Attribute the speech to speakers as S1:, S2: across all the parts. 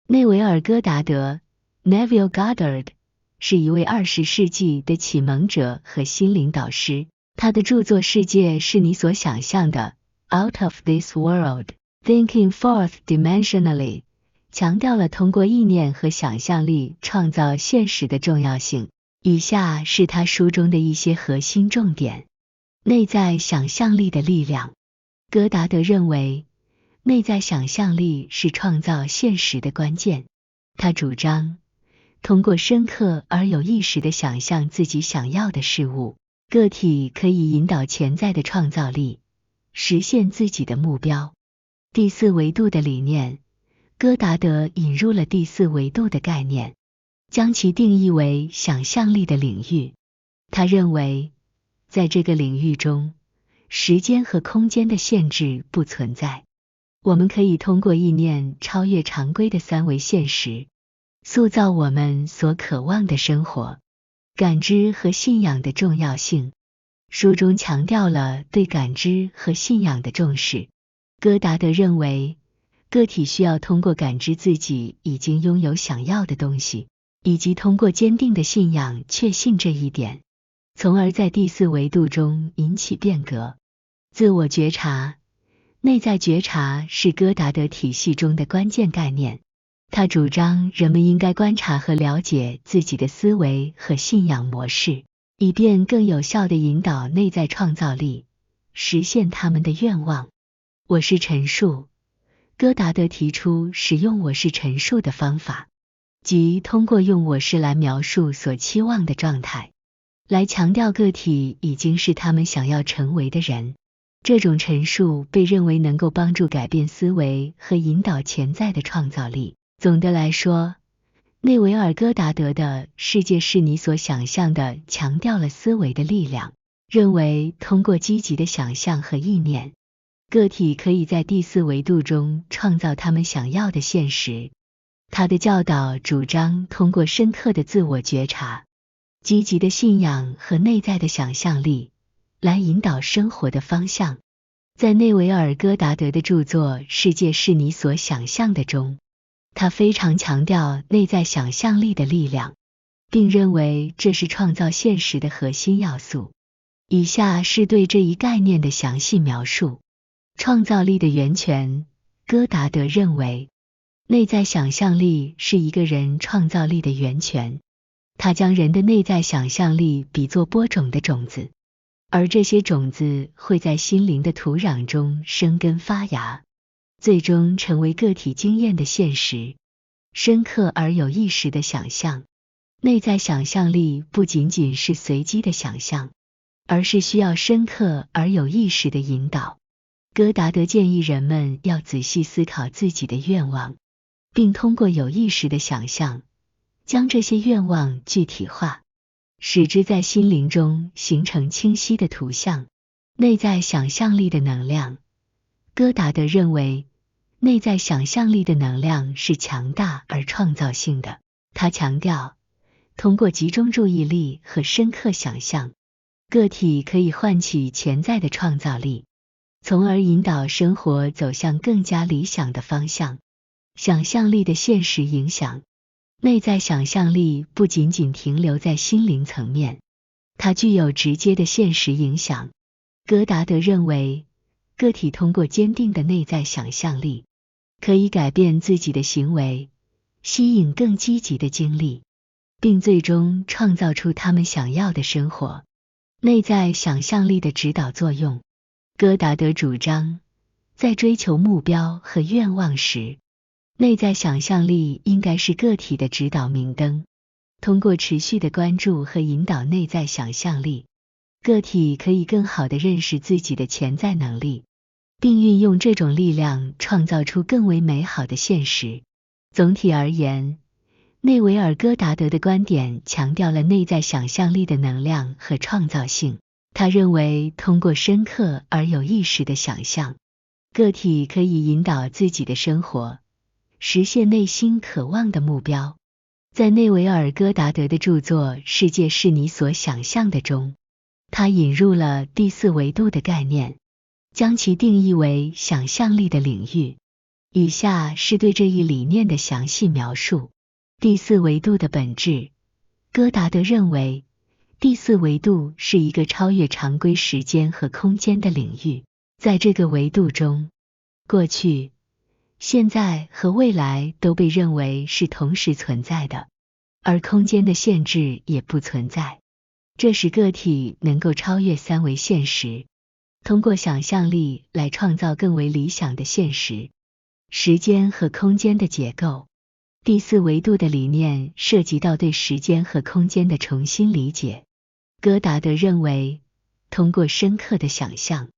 S1: 内维尔·戈达德 （Neville Goddard） 是一位20世纪的启蒙者和心灵导师。他的著作《世界是你所想象的》（Out of This World, Thinking Fourth Dimensionally） 强调了通过意念和想象力创造现实的重要性。以下是他书中的一些核心重点。内在想象力的力量。戈达德认为，内在想象力是创造现实的关键。他主张，通过深刻而有意识地想象自己想要的事物，个体可以引导潜在的创造力，实现自己的目标。第四维度的理念。戈达德引入了第四维度的概念，将其定义为想象力的领域。他认为，在这个领域中，时间和空间的限制不存在。我们可以通过意念超越常规的三维现实，塑造我们所渴望的生活。感知和信仰的重要性。书中强调了对感知和信仰的重视。戈达德认为，个体需要通过感知自己已经拥有想要的东西，以及通过坚定的信仰确信这一点，从而在第四维度中引起变革。自我觉察。内在觉察是戈达德体系中的关键概念。他主张人们应该观察和了解自己的思维和信仰模式，以便更有效地引导内在创造力，实现他们的愿望。我是陈述。戈达德提出使用我是陈述的方法，即通过用我是来描述所期望的状态，来强调个体已经是他们想要成为的人。这种陈述被认为能够帮助改变思维和引导潜在的创造力。总的来说，内维尔·戈达德的世界是你所想象的强调了思维的力量，认为通过积极的想象和意念，个体可以在第四维度中创造他们想要的现实。他的教导主张通过深刻的自我觉察、积极的信仰和内在的想象力，来引导生活的方向。在内维尔·戈达德的著作《世界是你所想象的》中，他非常强调内在想象力的力量，并认为这是创造现实的核心要素。以下是对这一概念的详细描述。创造力的源泉。戈达德认为，内在想象力是一个人创造力的源泉。他将人的内在想象力比作播种的种子，而这些种子会在心灵的土壤中生根发芽，最终成为个体经验的现实。深刻而有意识的想象。内在想象力不仅仅是随机的想象，而是需要深刻而有意识的引导。戈达德建议人们要仔细思考自己的愿望，并通过有意识的想象，将这些愿望具体化，使之在心灵中形成清晰的图像。内在想象力的能量。戈达德认为，内在想象力的能量是强大而创造性的。他强调，通过集中注意力和深刻想象，个体可以唤起潜在的创造力，从而引导生活走向更加理想的方向。想象力的现实影响。内在想象力不仅仅停留在心灵层面，它具有直接的现实影响。戈达德认为，个体通过坚定的内在想象力，可以改变自己的行为，吸引更积极的经历，并最终创造出他们想要的生活。内在想象力的指导作用。戈达德主张，在追求目标和愿望时，内在想象力应该是个体的指导明灯。通过持续的关注和引导内在想象力，个体可以更好地认识自己的潜在能力，并运用这种力量创造出更为美好的现实。总体而言，内维尔·戈达德的观点强调了内在想象力的能量和创造性。他认为，通过深刻而有意识的想象，个体可以引导自己的生活，实现内心渴望的目标。在内维尔·戈达德的著作《世界是你所想象的》中，他引入了第四维度的概念，将其定义为想象力的领域，以下是对这一理念的详细描述。第四维度的本质，戈达德认为，第四维度是一个超越常规时间和空间的领域，在这个维度中，过去、现在和未来都被认为是同时存在的，而空间的限制也不存在。这使个体能够超越三维现实，通过想象力来创造更为理想的现实。时间和空间的结构，第四维度的理念涉及到对时间和空间的重新理解。戈达德认为，通过深刻的想象，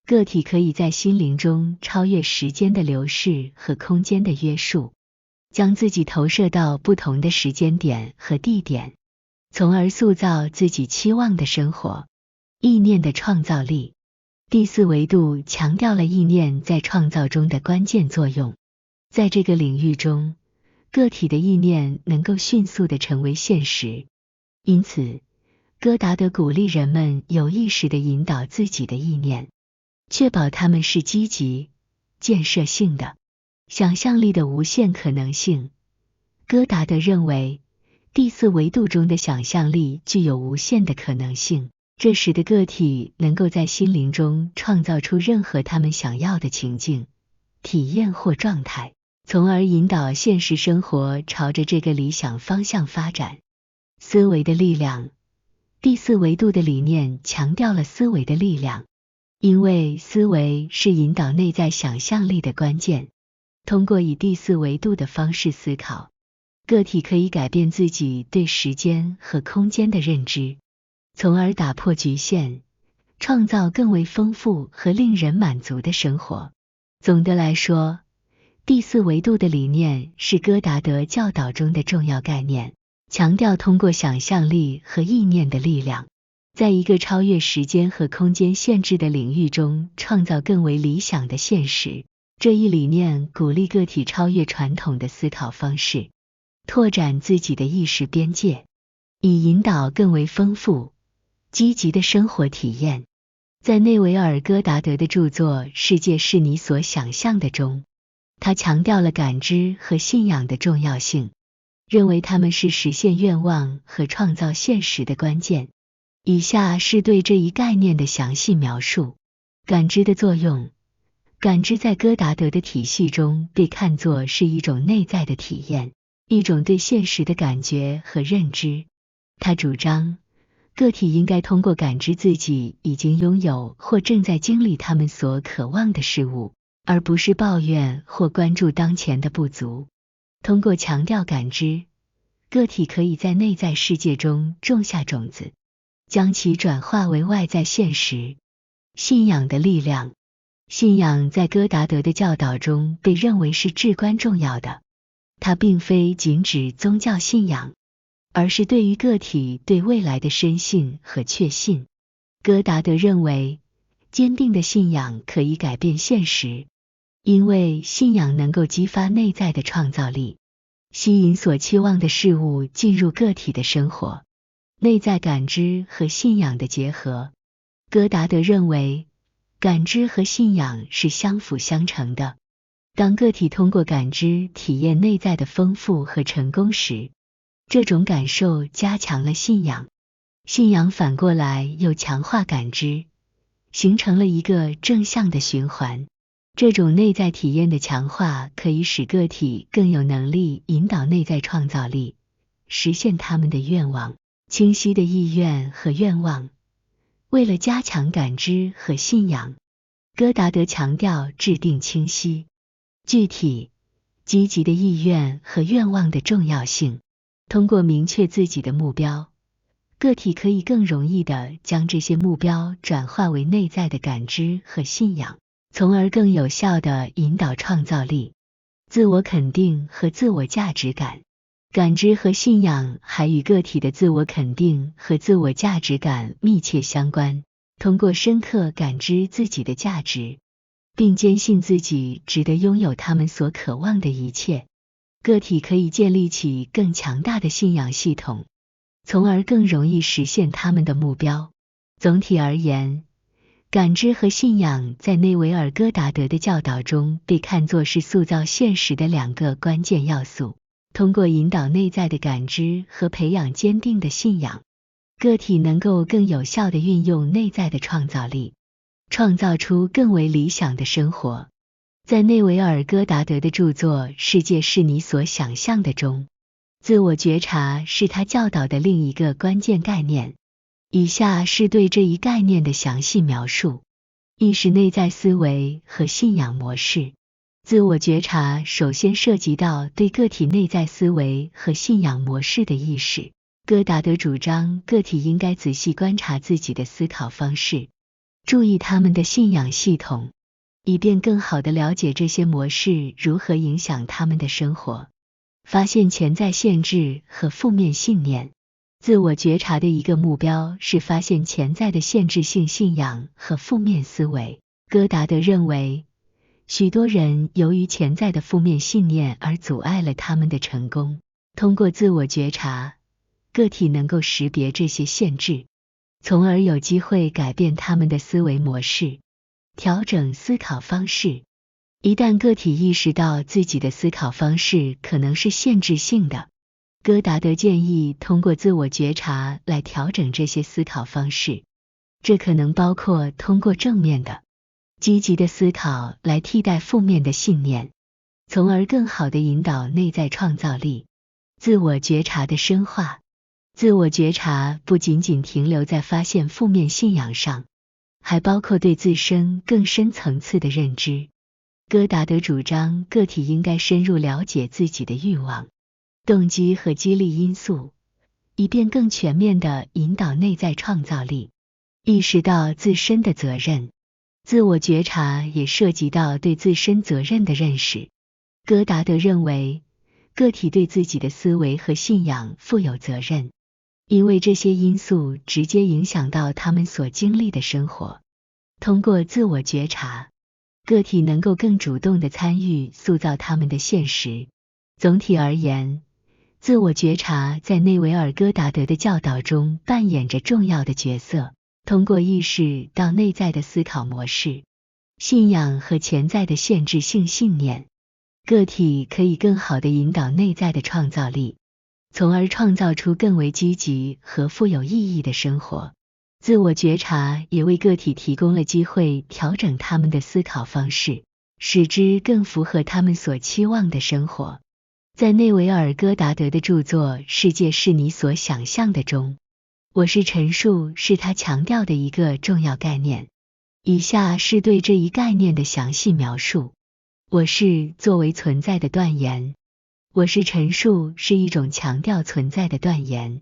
S1: 个体可以在心灵中超越时间的流逝和空间的约束，将自己投射到不同的时间点和地点，从而塑造自己期望的生活。意念的创造力，第四维度强调了意念在创造中的关键作用。在这个领域中，个体的意念能够迅速地成为现实，因此，戈达德鼓励人们有意识地引导自己的意念，确保它们是积极、建设性的。想象力的无限可能性，戈达德认为，第四维度中的想象力具有无限的可能性，这使得个体能够在心灵中创造出任何他们想要的情境、体验或状态，从而引导现实生活朝着这个理想方向发展。思维的力量，第四维度的理念强调了思维的力量，因为思维是引导内在想象力的关键。通过以第四维度的方式思考，个体可以改变自己对时间和空间的认知，从而打破局限，创造更为丰富和令人满足的生活。总的来说，第四维度的理念是戈达德教导中的重要概念，强调通过想象力和意念的力量，在一个超越时间和空间限制的领域中创造更为理想的现实。这一理念鼓励个体超越传统的思考方式，拓展自己的意识边界，以引导更为丰富、积极的生活体验。在内维尔·戈达德的著作《世界是你所想象的》中，他强调了感知和信仰的重要性，认为它们是实现愿望和创造现实的关键。以下是对这一概念的详细描述。感知的作用，感知在戈达德的体系中被看作是一种内在的体验，一种对现实的感觉和认知。他主张，个体应该通过感知自己已经拥有或正在经历他们所渴望的事物，而不是抱怨或关注当前的不足。通过强调感知，个体可以在内在世界中种下种子，将其转化为外在现实。信仰的力量，信仰在戈达德的教导中被认为是至关重要的。它并非仅指宗教信仰，而是对于个体对未来的深信和确信。戈达德认为，坚定的信仰可以改变现实，因为信仰能够激发内在的创造力，吸引所期望的事物进入个体的生活。内在感知和信仰的结合，戈达德认为，感知和信仰是相辅相成的。当个体通过感知体验内在的丰富和成功时，这种感受加强了信仰，信仰反过来又强化感知，形成了一个正向的循环。这种内在体验的强化可以使个体更有能力引导内在创造力，实现他们的愿望。清晰的意愿和愿望，为了加强感知和信仰，戈达德强调制定清晰、具体、积极的意愿和愿望的重要性。通过明确自己的目标，个体可以更容易地将这些目标转化为内在的感知和信仰，从而更有效地引导创造力。自我肯定和自我价值感，感知和信仰还与个体的自我肯定和自我价值感密切相关。通过深刻感知自己的价值，并坚信自己值得拥有他们所渴望的一切，个体可以建立起更强大的信仰系统，从而更容易实现他们的目标。总体而言，感知和信仰在内维尔戈达德的教导中被看作是塑造现实的两个关键要素。通过引导内在的感知和培养坚定的信仰，个体能够更有效地运用内在的创造力，创造出更为理想的生活。在内维尔戈达德的著作《世界是你所想象的》中，自我觉察是他教导的另一个关键概念。以下是对这一概念的详细描述：意识内在思维和信仰模式。自我觉察首先涉及到对个体内在思维和信仰模式的意识。戈达德主张个体应该仔细观察自己的思考方式，注意他们的信仰系统，以便更好地了解这些模式如何影响他们的生活，发现潜在限制和负面信念。自我觉察的一个目标是发现潜在的限制性信仰和负面思维。戈达德认为，许多人由于潜在的负面信念而阻碍了他们的成功。通过自我觉察，个体能够识别这些限制，从而有机会改变他们的思维模式，调整思考方式。一旦个体意识到自己的思考方式可能是限制性的，戈达德建议通过自我觉察来调整这些思考方式，这可能包括通过正面的、积极的思考来替代负面的信念，从而更好地引导内在创造力。自我觉察的深化。自我觉察不仅仅停留在发现负面信仰上，还包括对自身更深层次的认知。戈达德主张个体应该深入了解自己的欲望、动机和激励因素，以便更全面地引导内在创造力，意识到自身的责任。自我觉察也涉及到对自身责任的认识。戈达德认为，个体对自己的思维和信仰负有责任，因为这些因素直接影响到他们所经历的生活。通过自我觉察，个体能够更主动地参与塑造他们的现实。总体而言，自我觉察在内维尔戈达德的教导中扮演着重要的角色。通过意识到内在的思考模式、信仰和潜在的限制性信念，个体可以更好地引导内在的创造力，从而创造出更为积极和富有意义的生活。自我觉察也为个体提供了机会调整他们的思考方式，使之更符合他们所期望的生活。在内维尔戈达德的著作《世界是你所想象的》中，我是陈述是他强调的一个重要概念。以下是对这一概念的详细描述。我是作为存在的断言。我是陈述是一种强调存在的断言，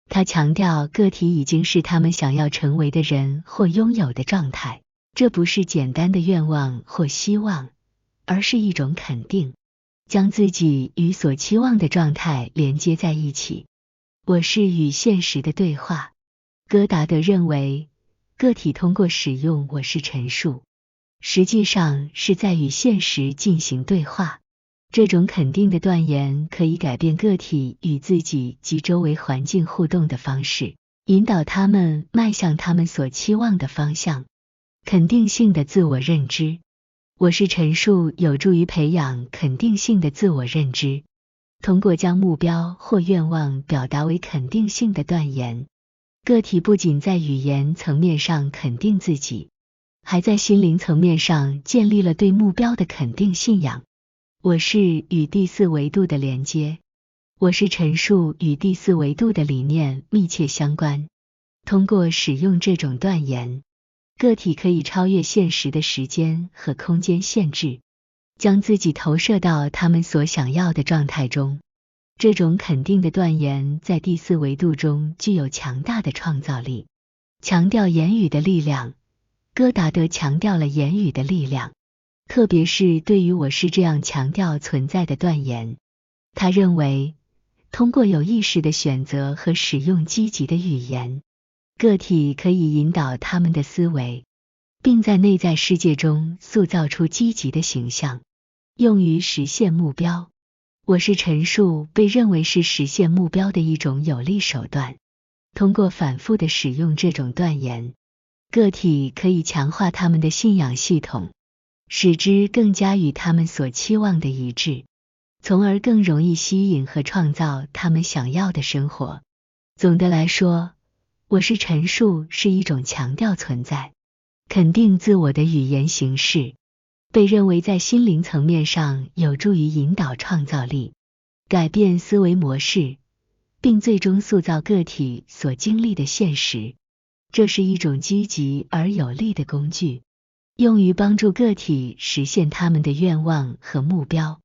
S1: 它强调个体已经是他们想要成为的人或拥有的状态。这不是简单的愿望或希望，而是一种肯定，将自己与所期望的状态连接在一起。我是与现实的对话。戈达德认为，个体通过使用我是陈述，实际上是在与现实进行对话。这种肯定的断言可以改变个体与自己及周围环境互动的方式，引导他们迈向他们所期望的方向。肯定性的自我认知。我是陈述有助于培养肯定性的自我认知。通过将目标或愿望表达为肯定性的断言，个体不仅在语言层面上肯定自己，还在心灵层面上建立了对目标的肯定信仰。我是与第四维度的连接。我是陈述与第四维度的理念密切相关。通过使用这种断言，个体可以超越现实的时间和空间限制，将自己投射到他们所想要的状态中。这种肯定的断言在第四维度中具有强大的创造力。强调言语的力量。戈达德强调了言语的力量，特别是对于我是这样强调存在的断言。他认为，通过有意识的选择和使用积极的语言，个体可以引导他们的思维，并在内在世界中塑造出积极的形象，用于实现目标。我是陈述被认为是实现目标的一种有力手段。通过反复的使用这种断言，个体可以强化他们的信仰系统，使之更加与他们所期望的一致，从而更容易吸引和创造他们想要的生活。总的来说，我是陈述是一种强调存在、肯定自我的语言形式，被认为在心灵层面上有助于引导创造力，改变思维模式，并最终塑造个体所经历的现实。这是一种积极而有力的工具，用于帮助个体实现他们的愿望和目标。